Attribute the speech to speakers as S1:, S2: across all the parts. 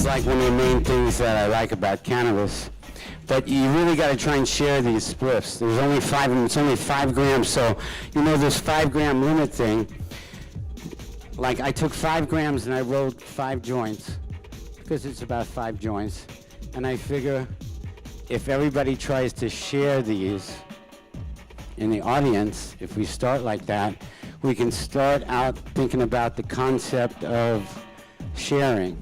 S1: is like one of the main things that I like about cannabis. But you really got to try and share these spliffs. There's only 5 of them. It's only 5 grams. So, you know, this 5-gram limit thing, like I took 5 grams and I rolled 5 joints because it's about 5 joints. And I figure if everybody tries to share these in the audience, if we start like that, we can start out thinking about the concept of sharing.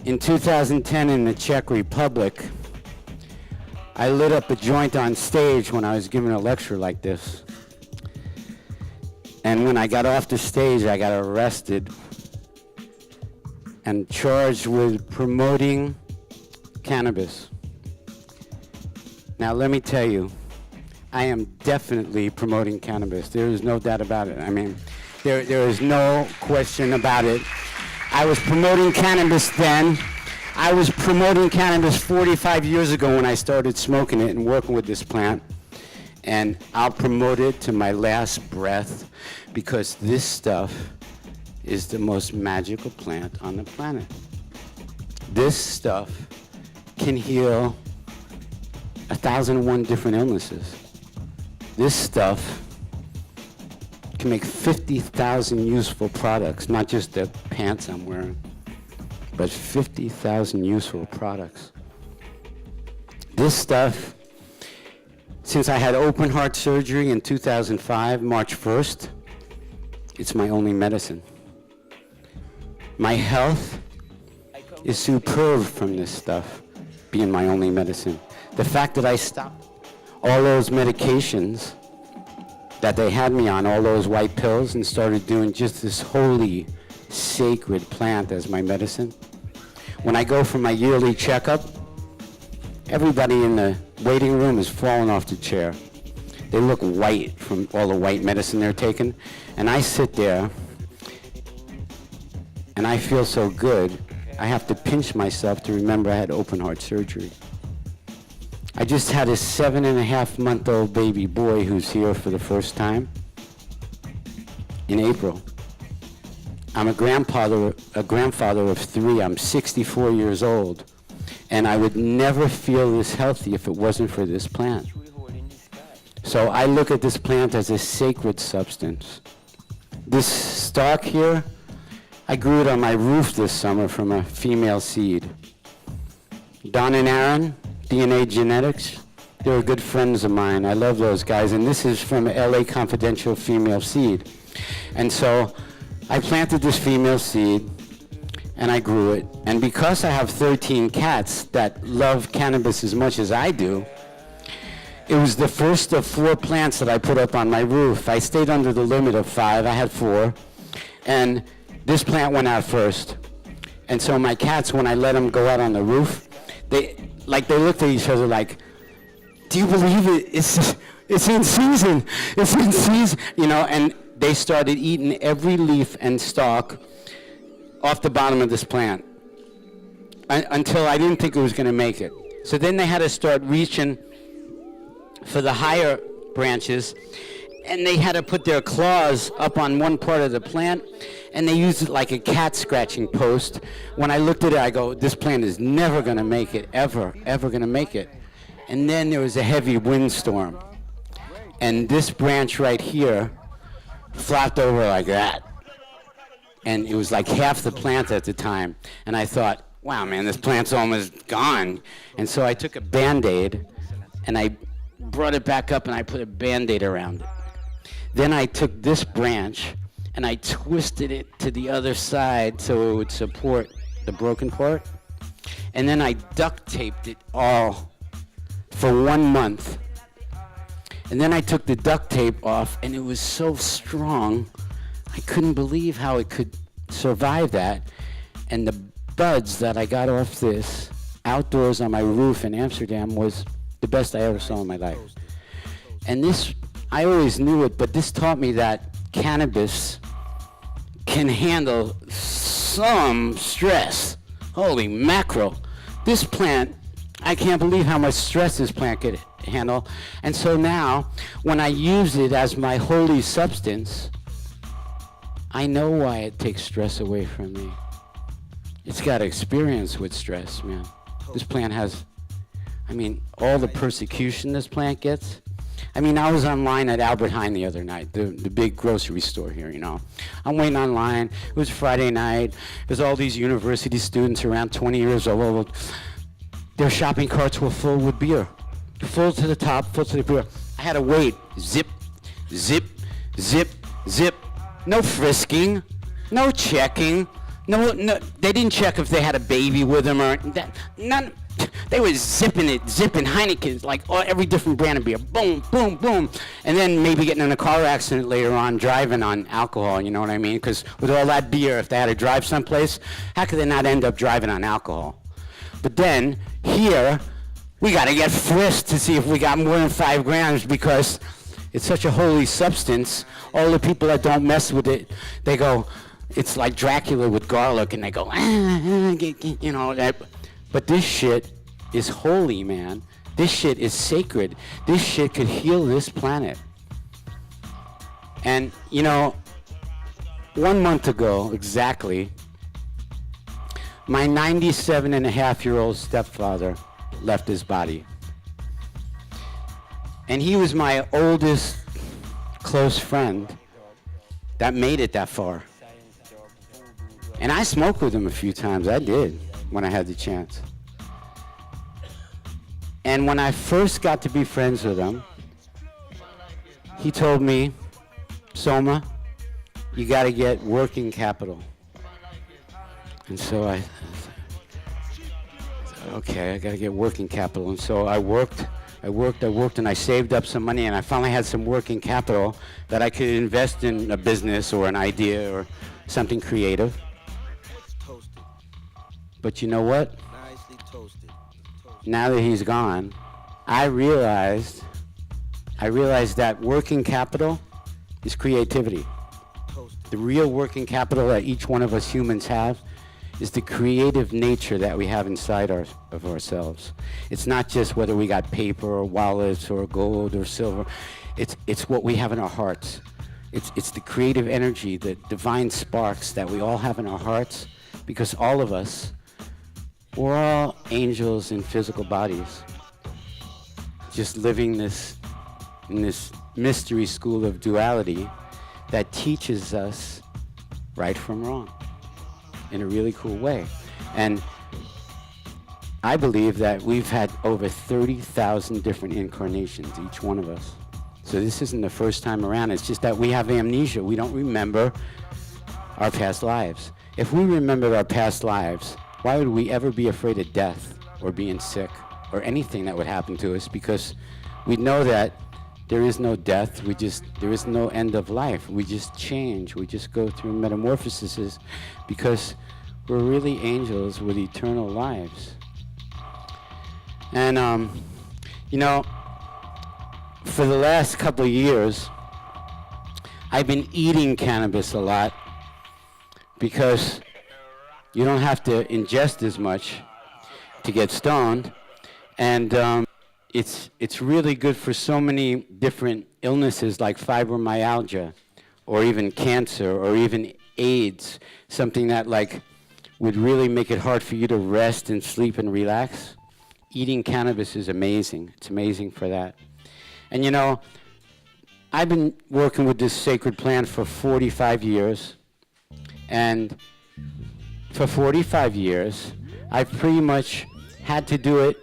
S1: In 2010 in the Czech Republic, I lit up a joint on stage when I was giving a lecture like this. And when I got off the stage, I got arrested and charged with promoting cannabis. Now let me tell you, I am definitely promoting cannabis. There is no doubt about it. I mean, there is no question about it. I was promoting cannabis then. I was promoting cannabis 45 years ago when I started smoking it and working with this plant. And I'll promote it to my last breath because this stuff is the most magical plant on the planet. This stuff can heal 1,001 different illnesses. This stuff can make 50,000 useful products, not just the pants I'm wearing, but 50,000 useful products. This stuff, since I had open heart surgery in 2005, March 1st, it's my only medicine. My health is superb from this stuff being my only medicine. The fact that I stopped all those medications that they had me on, all those white pills, and started doing just this holy, sacred plant as my medicine. When I go for my yearly checkup, everybody in the waiting room is falling off the chair. They look white from all the white medicine they're taking. And I sit there, and I feel so good, I have to pinch myself to remember I had open heart surgery. I just had a 7.5-month-old baby boy who's here for the first time in April. I'm a grandfather of 3. I'm 64 years old. And I would never feel this healthy if it wasn't for this plant. So I look at this plant as a sacred substance. This stalk here, I grew it on my roof this summer from a female seed. Don and Aaron, DNA Genetics, they're good friends of mine. I love those guys. And this is from LA Confidential female seed. And so I planted this female seed and I grew it. And because I have 13 cats that love cannabis as much as I do, it was the first of 4 plants that I put up on my roof. I stayed under the limit of 5. I had 4. And this plant went out first. And so my cats, when I let them go out on the roof, they looked at each other like, do you believe it? It's in season. It's in season. You know, and they started eating every leaf and stalk off the bottom of this plant until I didn't think it was going to make it. So then they had to start reaching for the higher branches, and they had to put their claws up on one part of the plant, and they used it like a cat scratching post. When I looked at it, I go, this plant is never going to make it, ever going to make it. And then there was a heavy windstorm, and this branch right here flopped over like that. And it was like half the plant at the time. And I thought, wow, man, this plant's almost gone. And so I took a Band-Aid, and I brought it back up, and I put a Band-Aid around it. Then I took this branch, and I twisted it to the other side so it would support the broken part. And then I duct taped it all for 1 month. And then I took the duct tape off, and it was so strong, I couldn't believe how it could survive that. And the buds that I got off this outdoors on my roof in Amsterdam was the best I ever saw in my life. And this, I always knew it, but this taught me that cannabis can handle some stress. Holy mackerel. This plant, I can't believe how much stress this plant could handle. And so now, when I use it as my holy substance, I know why it takes stress away from me. It's got experience with stress, man. This plant has, I mean, all the persecution this plant gets. I mean, I was online at Albert Heijn the other night, the big grocery store here, you know. I'm waiting online. It was Friday night. There's all these university students around 20 years old. Their shopping carts were full with beer. Full to the top, full to the beer. I had to wait. Zip, zip, zip, zip. No frisking, no checking. No, they didn't check if they had a baby with them or that. None. They were zipping Heineken's, like every different brand of beer. Boom, boom, boom. And then maybe getting in a car accident later on, driving on alcohol, you know what I mean? Because with all that beer, if they had to drive someplace, how could they not end up driving on alcohol? But then, here, we got to get frisked to see if we got more than 5 grams because it's such a holy substance. All the people that don't mess with it, they go, it's like Dracula with garlic, and they go, you know, that. But this shit is holy, man. This shit is sacred. This shit could heal this planet. And, you know, 1 month ago, exactly, my 97-and-a-half-year-old stepfather left his body. And he was my oldest close friend that made it that far. And I smoked with him a few times. I did, when I had the chance. And when I first got to be friends with him, he told me, Soma, you got to get working capital. And so I thought, okay, I got to get working capital. And so I worked, and I saved up some money, and I finally had some working capital that I could invest in a business or an idea or something creative. But you know what? Now that he's gone, I realized that working capital is creativity. The real working capital that each one of us humans have is the creative nature that we have inside of ourselves. It's not just whether we got paper or wallets or gold or silver. It's what we have in our hearts. It's the creative energy, the divine sparks that we all have in our hearts, because all of us, we're all angels in physical bodies, just living in this mystery school of duality that teaches us right from wrong in a really cool way. And I believe that we've had over 30,000 different incarnations, each one of us. So this isn't the first time around. It's just that we have amnesia. We don't remember our past lives. If we remembered our past lives, why would we ever be afraid of death or being sick or anything that would happen to us? Because we know that there is no death. There is no end of life. We just change. We just go through metamorphoses because we're really angels with eternal lives. And, you know, for the last couple of years, I've been eating cannabis a lot because you don't have to ingest as much to get stoned. And it's really good for so many different illnesses like fibromyalgia or even cancer or even AIDS, something that like would really make it hard for you to rest and sleep and relax. Eating cannabis is amazing. It's amazing for that. And you know, I've been working with this sacred plant for 45 years. And for 45 years, I've pretty much had to do it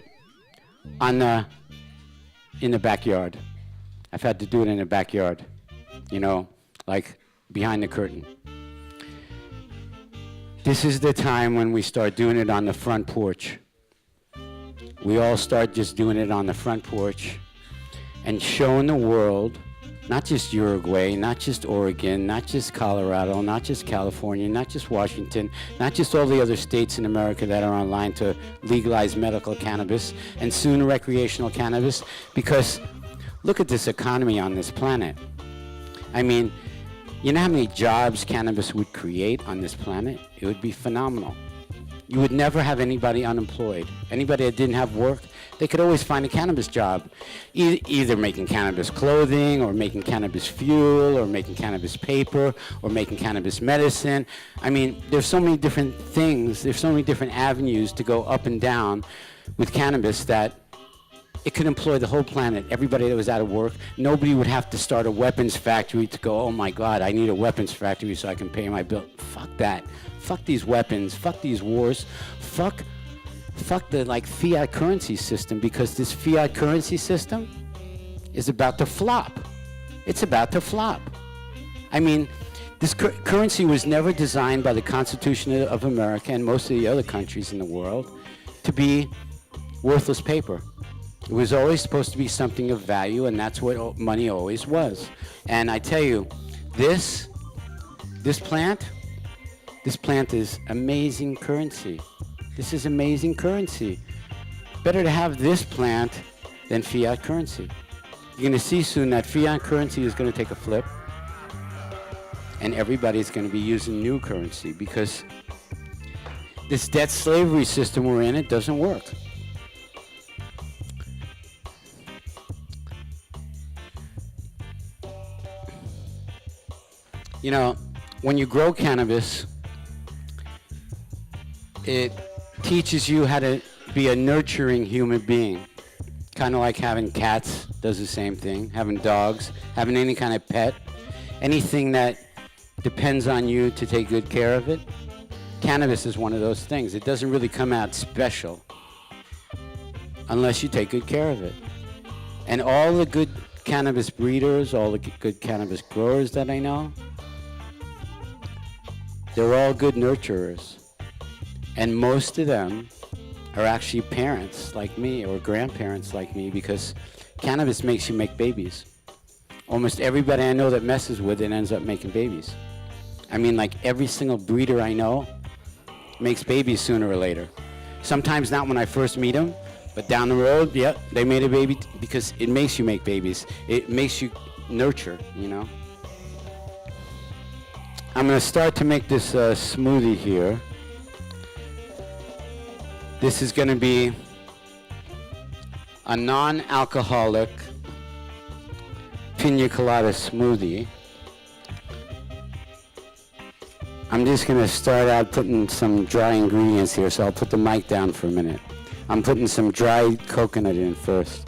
S1: in the backyard. I've had to do it in the backyard, you know, like behind the curtain. This is the time when we start doing it on the front porch. We all start just doing it on the front porch and showing the world, not just Uruguay, not just Oregon, not just Colorado, not just California, not just Washington, not just all the other states in America that are online to legalize medical cannabis and soon recreational cannabis, because look at this economy on this planet. I mean, you know how many jobs cannabis would create on this planet? It would be phenomenal. You would never have anybody unemployed. Anybody that didn't have work, they could always find a cannabis job, either making cannabis clothing or making cannabis fuel or making cannabis paper or making cannabis medicine. I mean, there's so many different things, there's so many different avenues to go up and down with cannabis that it could employ the whole planet, everybody that was out of work. Nobody would have to start a weapons factory to go, oh my God, I need a weapons factory so I can pay my bill. Fuck that. Fuck these weapons. Fuck these wars. Fuck the fiat currency system, because this fiat currency system is about to flop. It's about to flop. I mean, this currency was never designed by the Constitution of America and most of the other countries in the world to be worthless paper. It was always supposed to be something of value, and that's what money always was. And I tell you, this plant is amazing currency. This is amazing currency. Better to have this plant than fiat currency. You're going to see soon that fiat currency is going to take a flip, and everybody's going to be using new currency, because this debt slavery system we're in, it doesn't work. You know, when you grow cannabis, it teaches you how to be a nurturing human being. Kind of like having cats does the same thing, having dogs, having any kind of pet, anything that depends on you to take good care of it. Cannabis is one of those things. It doesn't really come out special unless you take good care of it. And all the good cannabis breeders, all the good cannabis growers that I know, they're all good nurturers. And most of them are actually parents like me or grandparents like me, because cannabis makes you make babies. Almost everybody I know that messes with it ends up making babies. I mean, like every single breeder I know makes babies sooner or later. Sometimes not when I first meet them, but down the road, yep, they made a baby, because it makes you make babies. It makes you nurture, you know. I'm going to start to make this smoothie here. This is going to be a non-alcoholic pina colada smoothie. I'm just going to start out putting some dry ingredients here, so I'll put the mic down for a minute. I'm putting some dried coconut in first.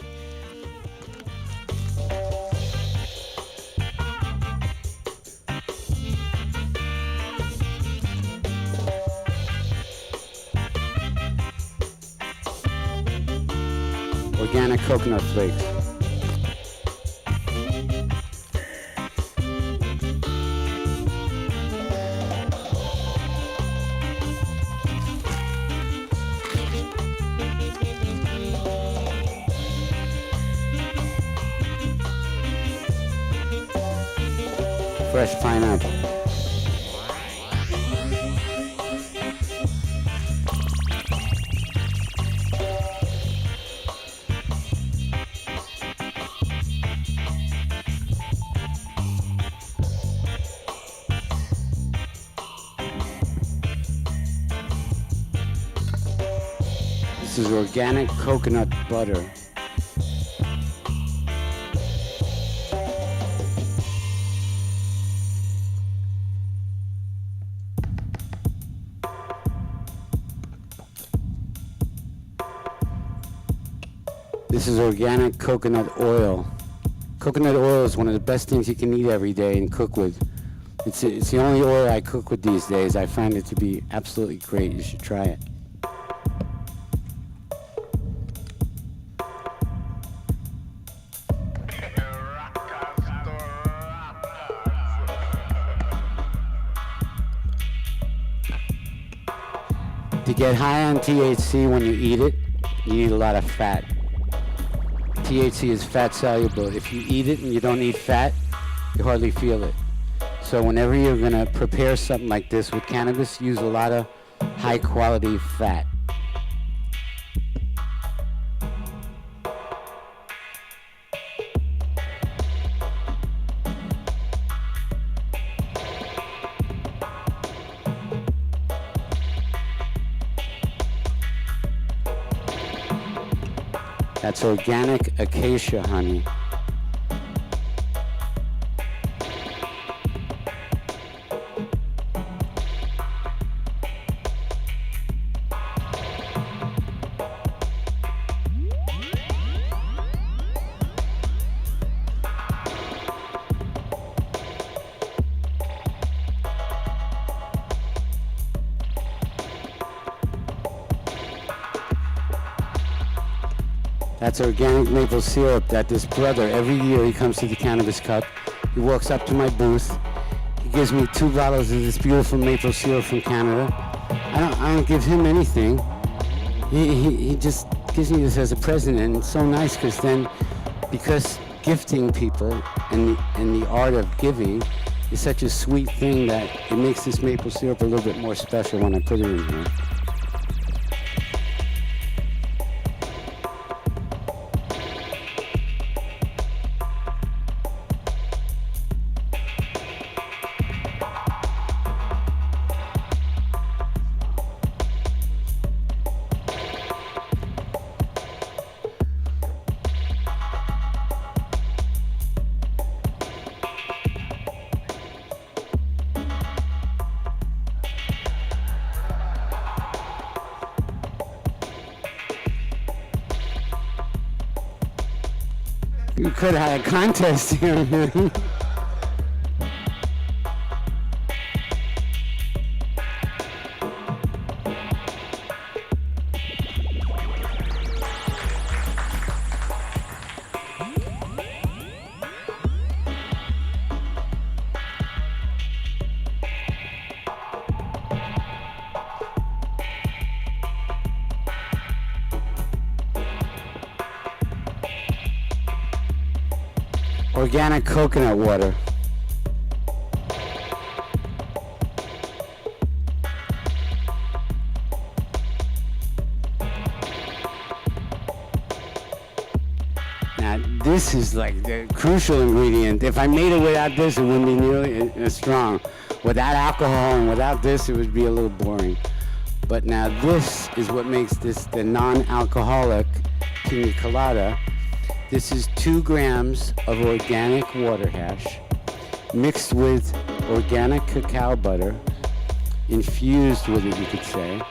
S1: Organic coconut flakes. Fresh pineapple. This is organic coconut butter. This is organic coconut oil. Coconut oil is one of the best things you can eat every day and cook with. It's the only oil I cook with these days. I find it to be absolutely great. You should try it. To get high on THC when you eat it, you need a lot of fat. THC is fat soluble. If you eat it and you don't eat fat, you hardly feel it. So whenever you're going to prepare something like this with cannabis, use a lot of high quality fat. That's organic acacia honey. That's organic maple syrup that this brother, every year he comes to the Cannabis Cup, he walks up to my booth, he gives me 2 bottles of this beautiful maple syrup from Canada. I don't give him anything. He just gives me this as a present, and it's so nice because gifting people and the art of giving is such a sweet thing that it makes this maple syrup a little bit more special when I put it in here. You could have had a contest here, man. Organic coconut water. Now, this is like the crucial ingredient. If I made it without this, it wouldn't be nearly as strong. Without alcohol and without this, it would be a little boring. But now this is what makes this the non-alcoholic pina colada. This is 2 grams of organic water hash mixed with organic cacao butter, infused with it, you could say.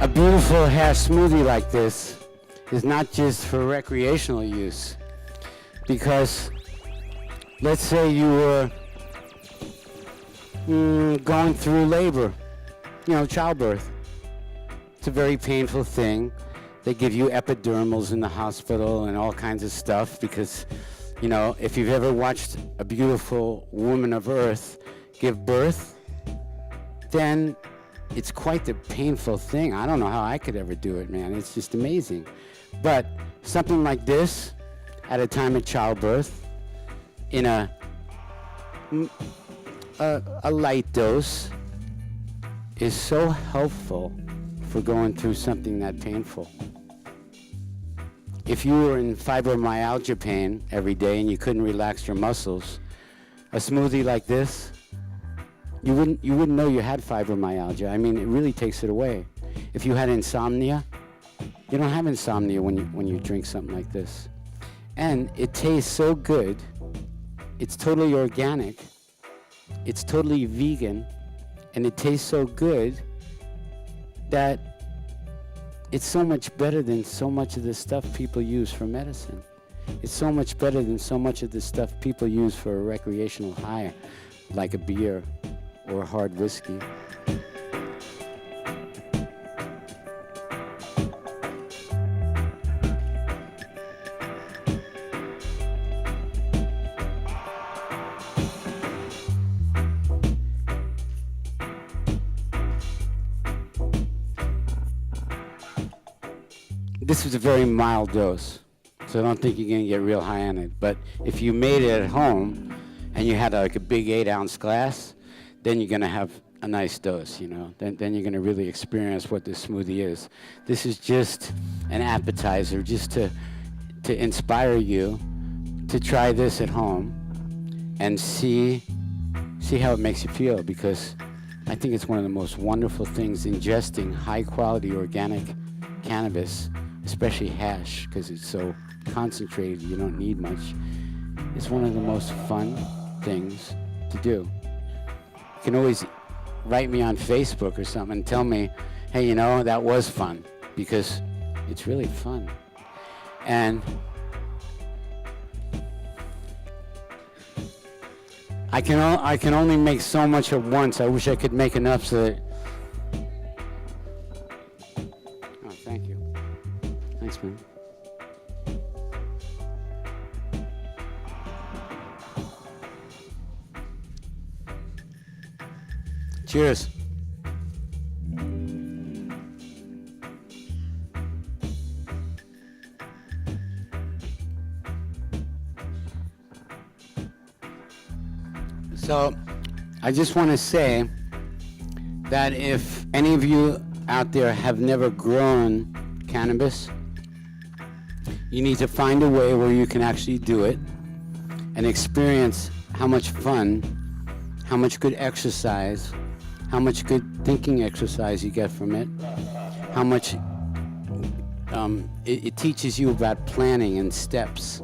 S1: A beautiful hash smoothie like this is not just for recreational use, because let's say you were going through labor, childbirth. It's a very painful thing. They give you epidurals in the hospital and all kinds of stuff because, if you've ever watched a beautiful woman of earth give birth, then it's quite the painful thing. I don't know how I could ever do it, man. It's just amazing. But something like this, at a time of childbirth, in a light dose, is so helpful for going through something that painful. if you were in fibromyalgia pain every day and you couldn't relax your muscles, a smoothie like this, you wouldn't know you had fibromyalgia. I mean, it really takes it away. If you had insomnia, you don't have insomnia when you drink something like this. And it tastes so good. It's totally organic. It's totally vegan. And it tastes so good that it's so much better than so much of the stuff people use for medicine. It's so much better than so much of the stuff people use for a recreational high, like a beer or a hard whiskey. This is a very mild dose, so I don't think you're going to get real high on it. But if you made it at home and you had like a big 8-ounce glass, then you're going to have a nice dose, you know. Then you're going to really experience what this smoothie is. This is just an appetizer, just to inspire you to try this at home and see how it makes you feel, because I think it's one of the most wonderful things, ingesting high-quality organic cannabis, especially hash, because it's so concentrated, you don't need much. It's one of the most fun things to do. You can always write me on Facebook or something and tell me, hey, you know, that was fun, because it's really fun. And I can only make so much at once. I wish I could make enough so that... Oh, thank you. Thanks, man. Cheers. So, I just want to say that if any of you out there have never grown cannabis, you need to find a way where you can actually do it and experience how much fun, how much good exercise, how much good thinking exercise you get from it, how much it teaches you about planning and steps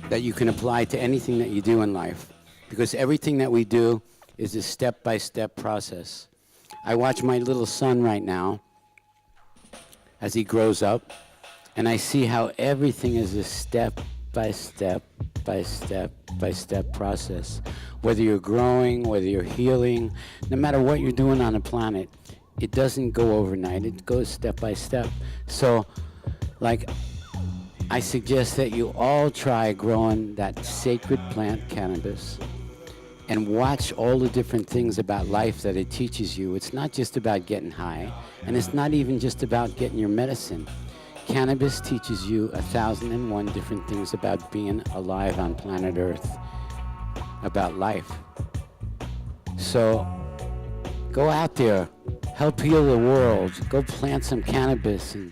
S1: that you can apply to anything that you do in life. Because everything that we do is a step-by-step process. I watch my little son right now as he grows up, and I see how everything is a step-by-step process. Whether you're growing, whether you're healing, no matter what you're doing on the planet, it doesn't go overnight. It goes step by step. So, like, I suggest that you all try growing that sacred plant, cannabis, and watch all the different things about life that it teaches you. It's not just about getting high, and it's not even just about getting your medicine. Cannabis teaches you 1,001 different things about being alive on planet Earth, about life. So go out there, help heal the world, go plant some cannabis and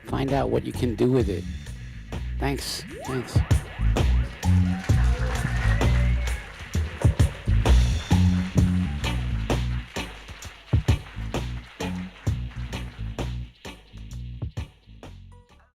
S1: find out what you can do with it. Thanks.